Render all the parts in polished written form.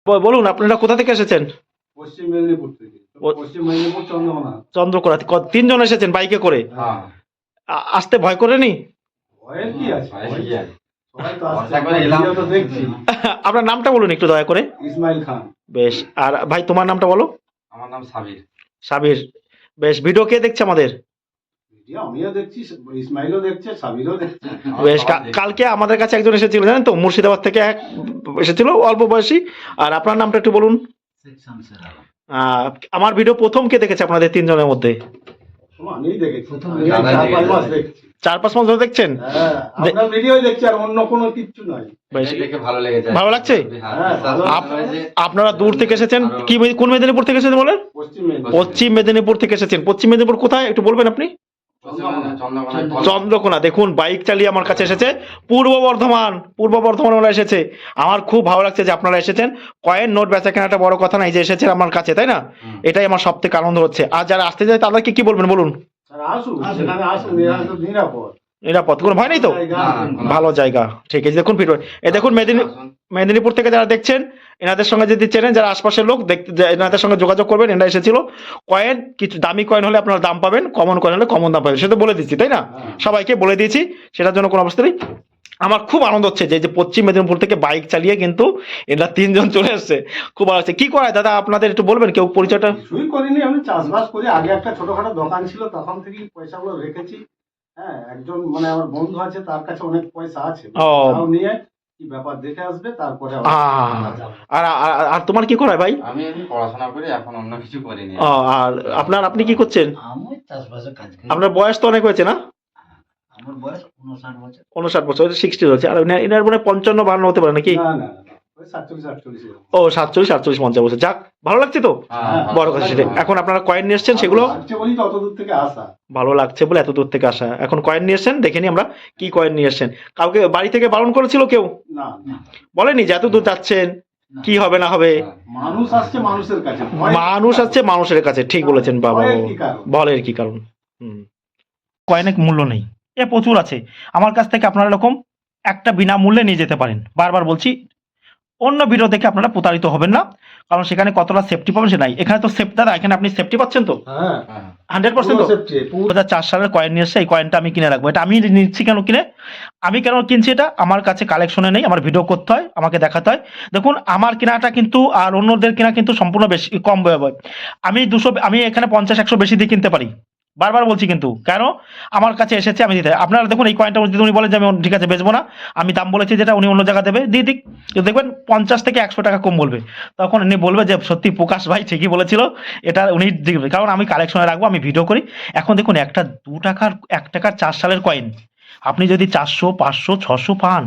বলুন আপনারা কোথা থেকে এসেছেন? পশ্চিম মেদিনীপুর থেকে। পশ্চিম মেদিনীপুর চন্দ্রকোনা। চন্দ্রকোনা। তিনজন এসেছেন বাইকে করে। হ্যাঁ। আসতে ভয় করেনি? ভয়ের কি আছে? সবাই তো আসছে, ভিডিও তো দেখছি। আপনার নামটা বলুন একটু দয়া করে। ইসমাইল খান। বেশ। আর ভাই তোমার নামটা বলো। আমার নাম সাবির। সাবির। বেশ। ভিডিও কে দেখছে আমাদের? ভিডিও আমিও দেখছি, ইসমাইলও দেখছে, সাবিরও দেখছে। বেশ। কালকে আমাদের কাছে একজন এসেছিল জানেন তো, মুর্শিদাবাদ থেকে এসেছিল, অল্প বয়সী। আর আপনার নামটা একটু বলুন। আমার ভিডিও প্রথম কে দেখেছে আপনাদের তিনজনের মধ্যে? আমিই দেখেছি, দাদাই 4-5 মাস দেখছি। 4-5 মাস ধরে দেখছেন? হ্যাঁ, আপনার ভিডিও দেখছি, আর অন্য কোনো কিচ্ছু নয়। বেশ। দেখে ভালো লেগেছে। ভালো লাগছে? হ্যাঁ, ভালো লাগছে। আপনারা দূর থেকে এসেছেন, কি কোন মেদিনীপুর থেকে এসেছেন বলেন? পশ্চিম মেদিনীপুর। পশ্চিম মেদিনীপুর থেকে এসেছেন। পশ্চিম মেদিনীপুর কোথায় একটু বলবেন আপনি? চন্দ্রকোনা। দেখুন বাইক চালিয়ে আমার কাছে এসেছে। পূর্ব বর্ধমান ওরা এসেছে। আমার খুব ভালো লাগছে যে আপনারা এসেছেন। কয়েন নোট বেচা কেনাটা বড় কথা নাই, যে এসেছেন আমার কাছে, তাই না? এটাই আমার সব থেকে আনন্দ হচ্ছে। আর যারা আসতে যায় তাদেরকে কি বলবেন বলুন? স্যার আসুন, সেখানে আসুন, এরা তো নিরাপদ। নিরাপদ, কোনো ভয় নেই তো? ভালো জায়গা। ঠিক আছে। দেখুন দেখুন মেদিনীপুর থেকে যারা দেখছেন, এনাদের সঙ্গে যদি চেনেন, যারা আশপাশের লোক দেখতে, এনাদের সঙ্গে যোগাযোগ করবেন। এনারা এসেছিল। কয়েন কিছু দামি কয়েন হলে আপনারা দাম পাবেন, কমন কয়েন হলে কমন দাম পাবেন, সেটা বলে দিচ্ছি, তাই না? সবাইকে বলে দিয়েছি, সেটার জন্য কোনো অবস্থা নেই। আমার খুব আনন্দ হচ্ছে যে পশ্চিম মেদিনীপুর থেকে বাইক চালিয়ে কিন্তু এরা তিনজন চলে আসছে। খুব ভালো হচ্ছে। কি করায় দাদা আপনাদের একটু বলবেন, কেউ পরিচয়টা? কিছুই করিনি, আমি চাষবাস করি। আগে একটা ছোটখাটো দোকান ছিল, তখন থেকেই পয়সাগুলো রেখেছি। হ্যাঁ, একজন মানে আমার বন্ধু আছে, তার কাছে অনেক পয়সা আছে, তাও নিয়ে কি ব্যাপার দেখে আসবে, তারপরে আর তোমার কি করায় ভাই? আমি এখন পড়াশোনা করি, এখন অন্য কিছু করিনি। আর আপনি কি করছেন? আমি চাষবাসের কাজ করি। আপনার বয়স তো অনেক হয়েছে না? আমার বয়স 59 বছর। 59 বছর, 60 হচ্ছে। আর এনার মনে 55-52 হতে পারে নাকি? না না না, ওই 47-48। ও 47-48-50 বছর। যাক, ভালো লাগছে তো, বড় কথা সেটা। এখন আপনারা কয়েন নিয়ে এসছেন, সেগুলো বলি তো, অত দূর থেকে আসা ভালো লাগছে বলে এত দূর থেকে আসা। এখন কয়েন নিয়ে এসছেন, দেখে নি আমরা কি কয়েন নিয়ে এসছেন। কাউকে বাড়ি থেকে বারণ করেছিল কেউ? না, বলেনি যে এত দূর যাচ্ছেন কি হবে না হবে? মানুষ আসছে মানুষের কাছে, মানুষ আসছে মানুষের কাছে। ঠিক বলেছেন বাবা। বলের কি কারণ? কয়েনের মূল্য নেই, এ প্রচুর আছে। আমার কাছ থেকে আপনারা এরকম একটা বিনামূল্যে নিয়ে যেতে পারেন। বারবার বলছি, অন্য ভিডিও দেখে আপনারা প্রতারিত হবেন না, কারণ সেখানে কতটা সেফটি পাবেন সে নাই। এখানে তো দাদা, এখানে আপনি সেফটি পাচ্ছেন তো? হ্যাঁ, 100% তো? 2004 সালের কয়েন নিয়ে এসে এই কয়েনটা আমি কিনে রাখবো। এটা আমি নিচ্ছি কেন কিনে, আমি কেন কিনছি, এটা আমার কাছে কালেকশনে নেই, আমার ভিডিও করতে হয়, আমাকে দেখাতে হয়। দেখুন আমার কেনাটা কিন্তু আর অন্যদের কেনা কিন্তু সম্পূর্ণ বেশি কম ব্যয়। আমি এখানে 50-100 বেশি দিয়ে কিনতে পারি। বারবার বলছি, কিন্তু কেন আমার কাছে এসেছে আমি দিতে। আপনারা দেখুন এই কয়েনটা যদি উনি বলেন যে আমি ঠিক আছে বেচবো না, আমি দাম বলেছি যেটা, উনি অন্য জায়গা দেবে, দিয়ে দিক। দেখবেন 50 থেকে 100 টাকা কম বলবে, তখন উনি বলবে যে সত্যি প্রকাশ ভাই ঠিকই বলেছিল, এটা উনি দিবে। কারণ আমি কালেকশনে রাখবো, আমি ভিডিও করি। এখন দেখুন একটা 2 টাকার 1 টাকার 4 সালের কয়েন আপনি যদি 400, 500, 600 পান,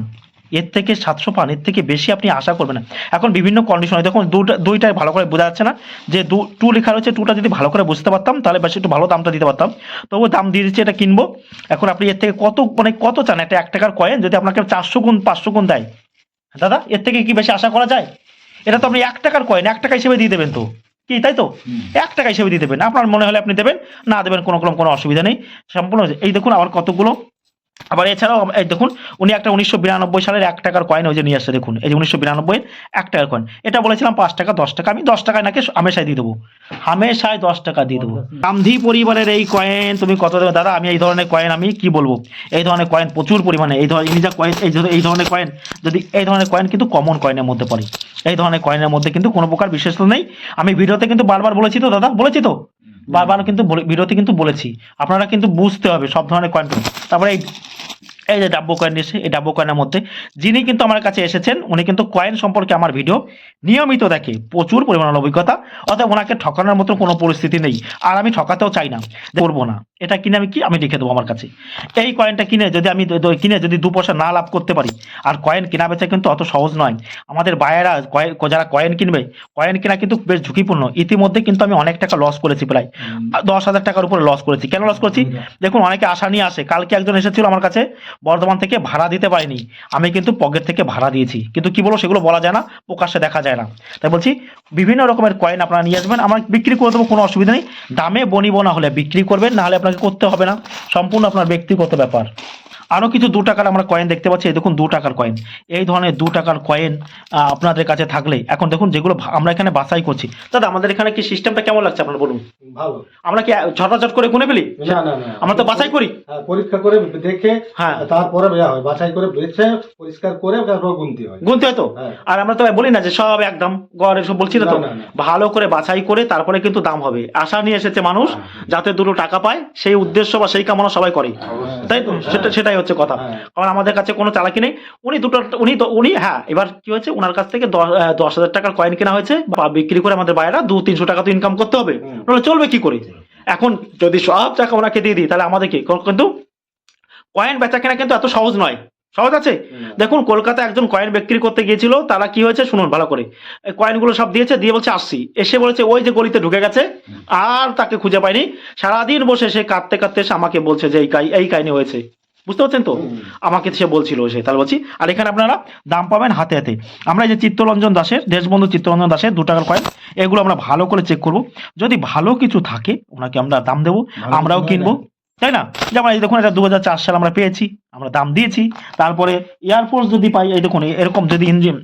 এর থেকে 700 পান, এর থেকে বেশি আপনি আশা করবেন না। এখন বিভিন্ন কন্ডিশনে দেখুন, দুইটাই ভালো করে বোঝা যাচ্ছে না যে 2 লেখা রয়েছে। 2টা যদি ভালো করে বুঝতে পারতাম তাহলে বেশি একটু ভালো দামটা দিতে পারতাম। তবু দাম দিয়ে দিচ্ছি, এটা কিনবো। এখন আপনি এর থেকে কত চান? একটা 1 টাকার কয়েন যদি আপনাকে 400 গুণ 500 গুণ দেয়, দাদা এর থেকে কি বেশি আশা করা যায়? এটা তো আপনি 1 টাকার কয়েন 1 টাকা হিসেবে দিয়ে দেবেন তো, কি তাই তো? 1 টাকা হিসেবে দিয়ে দেবেন, আপনার মনে হলে আপনি দেবেন, না দেবেন কোনো অসুবিধা নেই, সম্পূর্ণ। এই দেখুন আবার কতগুলো। আবার এছাড়াও এই দেখুন, উনি একটা 1992 সালের 1 টাকার কয়েন ওই যে নিয়ে আসছে। দেখুন এই যে 1992 1 টাকার কয়েন। এটা বলেছিলাম 5 টাকা 10 টাকা, আমি 10 টাকায় নাকি হামেশাই দিয়ে দেবো, হামেশাই 10 টাকা দিয়ে দেবো। গান্ধী পরিবারের এই কয়েন তুমি কত দেবে দাদা? আমি এই ধরনের কয়েন আমি কি বলবো, এই ধরনের কয়েন প্রচুর পরিমাণে, এই কয়েন, এই ধরনের কয়েন, যদি এই ধরনের কয়েন কিন্তু কমন কয়েনের মধ্যে পড়ে। এই ধরনের কয়েনের মধ্যে কিন্তু কোনো প্রকার বিশেষত্ব নেই। আমি ভিডিওতে কিন্তু বারবার বলেছি তো দাদা, বলেছি তো বারবার, কিন্তু ভিডিওতে কিন্তু বলেছি, আপনারা কিন্তু বুঝতে হবে সব ধরনের কয়েন। তারপরে এই যে ডাব্বো কয়েন এসে, এই ডাব্বো কয়েনের মধ্যে যিনি কিন্তু আমার কাছে এসেছেন, উনি কিন্তু কয়েন সম্পর্কে আমার ভিডিও নিয়মিত দেখে, প্রচুর পরিমাণের অভিজ্ঞতা, অর্থাৎ ওনাকে ঠকানোর মতো কোনো পরিস্থিতি নেই। আর আমি ঠকাতেও চাই না, করবো না। এটা কিনে আমি লিখে দেবো আমার কাছে। এই কয়েনটা কিনে যদি 2 পয়সা না লাভ করতে পারি, আর কয়েন কেনা বেচা কিন্তু অত সহজ নয়। আমাদের বায়েরা যারা কয়েন কিনবে, কয়েন কেনা কিন্তু বেশ ঝুঁকিপূর্ণ। ইতিমধ্যে কিন্তু আমি অনেক টাকা লস করেছি, প্রায় 10,000 টাকার উপরে লস করেছি। কেন লস করেছি? দেখুন অনেকে আশা নিয়ে আসে। কালকে একজন এসেছিল আমার কাছে বর্ধমান থেকে, ভাড়া দিতে পারিনি, আমি কিন্তু পকেট থেকে ভাড়া দিয়েছি। কিন্তু কি বলবো, সেগুলো বলা যায় না, প্রকাশ্যে দেখা যায় না। তাই বলছি বিভিন্ন রকমের কয়েন আপনারা নিয়ে আসবেন, আমার বিক্রি করে দেবো, কোনো অসুবিধা নেই। দামে বনিব না হলে বিক্রি করবেন, না হলে আপনাকে করতে হবে না, সম্পূর্ণ আপনার ব্যক্তিগত ব্যাপার। আরো কিছু 2 টাকার আমরা কয়েন দেখতে পাচ্ছি, এই দেখুন 2 টাকার কয়েন। এই ধরনের 2 টাকার কয়েন আপনাদের কাছে থাকলে, এখন দেখুন যেগুলো আমরা এখানে বাছাই করছি, দাদা আমাদের এখানে কি সিস্টেমটা কেমন লাগছে আপনার বলুন? ভালো। আমরা কি ঝটাঝট করে গুনে ফেলি? না না না, আমরা তো বাছাই করি। হ্যাঁ, পরীক্ষা করে দেখে হ্যাঁ, তারপরে দেওয়া হয়, বাছাই করে বেছে পরিষ্কার করে তারপর গুনতে হয়। গুনতে হয় তো। হ্যাঁ। আর আমরা তো বলি না যে সব একদম গড় এসব বলছি না তো, না, না, না। ভালো করে বাছাই করে তারপরে কিন্তু দাম হবে। আশা নিয়ে এসেছে মানুষ যাতে 2 টাকা পায়, সেই উদ্দেশ্য বা সেই কামনা সবাই করে, অবশ্যই। তাই তো? সেটাই হচ্ছে কথা। হ্যাঁ। কারণ আমাদের কাছে কোনো চালাকি নেই। উনি হ্যাঁ, এবার কি হয়েছে, ওনার কাছ থেকে 10,000 টাকার কয়েন কেনা হয়েছে, বা বিক্রি করে আমাদের বাইরা 200-300 টাকা তো ইনকাম করতে হবে, নাহলে চলবে কি করে? এখন যদি সব টাকা ওনাকে দিয়ে দিই তাহলে আমাদের কি, কিন্তু কয়েন বেচা কেনা কিন্তু এত সহজ নয়। সহজ আছে? দেখুন কলকাতায় একজন কয়েন বিক্রি করতে গিয়েছিল, তারা কি হয়েছে শুনুন ভালো করে। এই কয়েনগুলো সব দিয়েছে, দিয়ে বলছে আসছি, এসে বলেছে ওই যে গলিতে ঢুকে গেছে, আর তাকে খুঁজে পায়নি। সারাদিন বসে সে কাঁদতে কাঁদতে এসে আমাকে বলছে যে এই কাহিনী হয়েছে, বুঝতে পারছেন তো? আমাকে সে বলছিল, সে তাহলে বলছি। আর এখানে আপনারা দাম পাবেন হাতে হাতে। আমরা এই যে চিত্তরঞ্জন দাসের, দেশবন্ধু চিত্তরঞ্জন দাসের 2 টাকার কয়েন, এগুলো আমরা ভালো করে চেক করব। যদি ভালো কিছু থাকে ওনাকে আমরা দাম দেবো, আমরাও কিনবো, তাই না? যেমন এই দেখুন, এটা 2004 সাল আমরা পেয়েছি, আমরা দাম দিয়েছি। তারপরে এয়ারফোর্স যদি পাই, এই দেখুন এরকম যদি ইঞ্জিন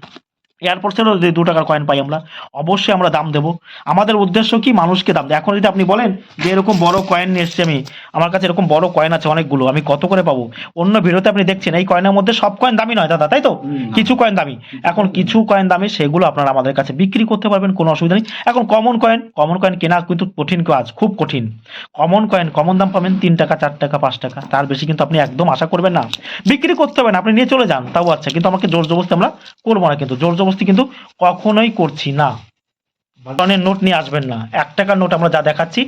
এয়ারপোর্টসেরও যদি 2 টাকার কয়েন পাই আমরা, অবশ্যই আমরা দাম দেবো। আমাদের উদ্দেশ্য কি, মানুষকে দাম দেয়। এখন যদি আপনি বলেন যে এরকম বড় কয়েন নিয়ে এসছি আমি, আমার কাছে এরকম বড় কয়েন আছে অনেকগুলো, আমি কত করে পাবো? অন্য ভিডিওতে আপনি দেখছেন এই কয়েনের মধ্যে সব কয়েন দামি নয় দাদা, তাই তো? কিছু কয়েন দামি। এখন কিছু কয়েন দামি, সেগুলো আপনারা আমাদের কাছে বিক্রি করতে পারবেন, কোনো অসুবিধা নেই। এখন কমন কয়েন কেনা কিন্তু কঠিন কাজ, খুব কঠিন। কমন দাম পাবেন 3 টাকা, 4 টাকা, 5 টাকা, তার বেশি কিন্তু আপনি একদম আশা করবেন না। বিক্রি করতে হবে না, আপনি নিয়ে চলে যান, তাও আচ্ছা, কিন্তু আমাকে জোর জবরদস্তি আমরা করবো না, কিন্তু জোর জবরদস্তি কিন্তু কখনোই করছি না। ধরনের নোট নিয়ে আসবেন না, 1 টাকার নোট আমরা যা দেখাচ্ছি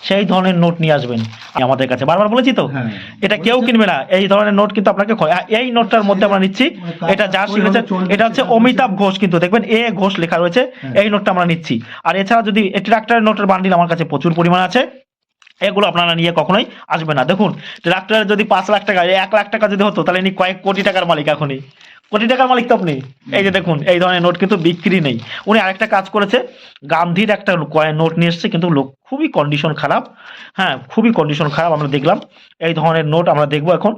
সেই ধরনের নোট নিয়ে আসবেন আমাদের কাছে, বারবার বলেছি তো। হ্যাঁ। এটা কেউ কিনবে না, এই ধরনের নোট কিন্তু আপনাকে এই নোটটার মধ্যে আমরা নিচ্ছি, এটা যা শিখেছে, এটা হচ্ছে অমিতাভ ঘোষ, কিন্তু দেখবেন এ ঘোষ লেখা রয়েছে, এই নোটটা আমরা নিচ্ছি। আর এছাড়া যদি ট্রাক্টরের নোটের বান্ডিল আমার কাছে প্রচুর পরিমাণ আছে, এগুলো আপনারা নিয়ে কখনোই আসবে না। দেখুন ট্রাক্টরের যদি 5 লাখ টাকা, 1 লাখ টাকা যদি হতো, তাহলে ইনি কয়েক কোটি টাকার মালিক, এখনই কোটি টাকার মালিক তো আপনি। এই যে দেখুন, এই ধরনের নোট কিন্তু বিক্রি নেই। উনি আরেকটা কাজ করেছে, গান্ধীর একটা নোট নিয়ে এসছে, কিন্তু লোক খুবই কন্ডিশন খারাপ, হ্যাঁ খুবই কন্ডিশন খারাপ। আমরা দেখলাম এই ধরনের নোট আমরা দেখবো এখন,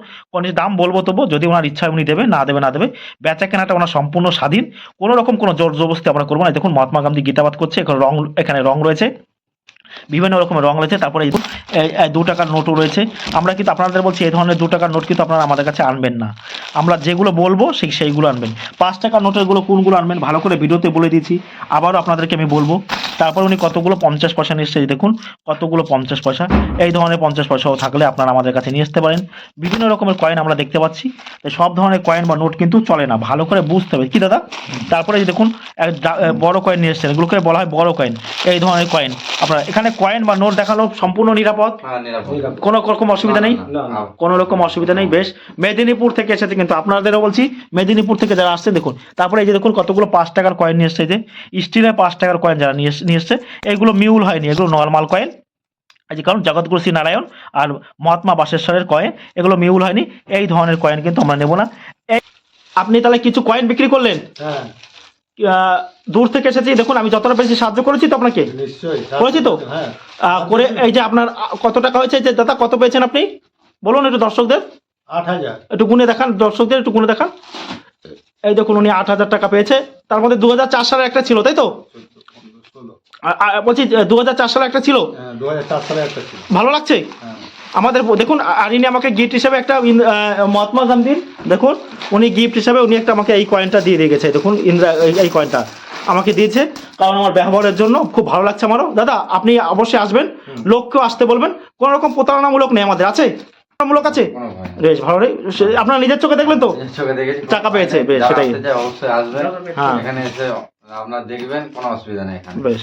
দাম বলবো তবু, যদি ওনার ইচ্ছা উনি দেবে, না দেবে। বেচা কেনাটা ওনার সম্পূর্ণ স্বাধীন, কোনো রকম কোনো জোর জবরদস্তি আমরা করবো না। দেখুন মহাত্মা গান্ধী গীতাবাদ করছে, এখানে রং রয়েছে, বিভিন্ন রকমের রং রয়েছে। তারপরে 2 টাকার নোটও রয়েছে। আমরা কিন্তু আপনাদের বলছি এই ধরনের 2 টাকার নোট কিন্তু আপনারা আমাদের কাছে আনবেন না। আমরা যেগুলো বলবো সেইগুলো আনবেন। 5 টাকার নোটেরগুলো কোনগুলো আনবেন ভালো করে ভিডিওতে বলে দিয়েছি, আবারও আপনাদেরকে আমি বলবো। তারপর উনি কতগুলো 50 পয়সা নিয়ে এসছে, দেখুন কতগুলো 50 পয়সা, এই ধরনের 50 পয়সাও থাকলে আপনারা আমাদের কাছে নিয়ে আসতে পারেন। বিভিন্ন রকমের কয়েন আমরা দেখতে পাচ্ছি, তাই সব ধরনের কয়েন বা নোট কিন্তু চলে না, ভালো করে বুঝতে হবে কি দাদা। তারপরে দেখুন বড় কয়েন নিয়ে এসছেন, এগুলোকে বলা হয় বড় কয়েন। এই ধরনের কয়েন আপনারা এখানে কয়েন বা নোট দেখানো সম্পূর্ণ নিরাপদ, হ্যাঁ, নিরাপদ। কোনো রকম অসুবিধা নেই, না, না। কোনো রকম অসুবিধা নেই। বেশ, মেদিনীপুর থেকে এসেছে, কিন্তু আপনাদেরও বলছি মেদিনীপুর থেকে যারা আসছে দেখুন। তারপরে এই যে দেখুন কতগুলো 5 টাকার কয়েন নিয়ে এসছে, এই যে স্টিলের 5 টাকার কয়েন যারা নিয়ে এসছে, এগুলো মিউল হয়নি, এগুলো নর্মাল কয়েন। এই যে কারণ জগৎগুরু শ্রী নারায়ণ আর মহাত্মা বাসেশ্বরের কয়েন, এগুলো মিউল হয়নি। এই ধরনের কয়েন কিন্তু আমরা নেব না। আপনি তাহলে কিছু কয়েন বিক্রি করলেন, হ্যাঁ, দূর থেকে এসেছি, দেখুন আমি যতটা বেশি সাহায্য করেছি তো আপনাকে, নিশ্চয়ই করেছি তো। হ্যাঁ, করে এই যে আপনার কত টাকা হয়েছে, যে দাদা কত পেয়েছেন আপনি বলুন একটু দর্শকদের, 8,000। একটু গুনে দেখান, দর্শকদের একটু গুনে দেখান। এই দেখুন উনি 8,000 টাকা পেয়েছে, তার মধ্যে 2004 সালের একটা ছিল, তাই তো? 16, বলছি 2004 সালে একটা ছিল, 2004 সালে একটা ছিল। ভালো লাগছে হ্যাঁ। আমাদের। দেখুন আর ইনি আমাকে গিফট হিসেবে একটা মহাত্মা গান্ধীর, দেখুন উনি গিফট হিসেবে উনি একটা আমাকে এই কয়েনটা দিয়ে গেছে, দেখুন এই কয়েনটা আমাকে দিয়েছে, কারণ আমার ব্যবহারের জন্য খুব ভালো লাগছে আমারও। দাদা আপনি অবশ্যই আসবেন, লোককেও আসতে বলবেন, কোনো রকম প্রতারণামূলক নেই আমাদের, আছে প্রতারণামূলক আছে, কোনো ভয় নেই। বেশ ভালো রে। আপনারা নিজের চোখে দেখলেন তো, নিজের চোখে দেখেছি, টাকা পেয়েছে, বেশ, যারা সেটাই। আসতে চায় অবশ্যই আসবেন, হ্যাঁ। এখানে এসে আপনারা দেখবেন, কোনো অসুবিধা নেই এখানে। বেশ।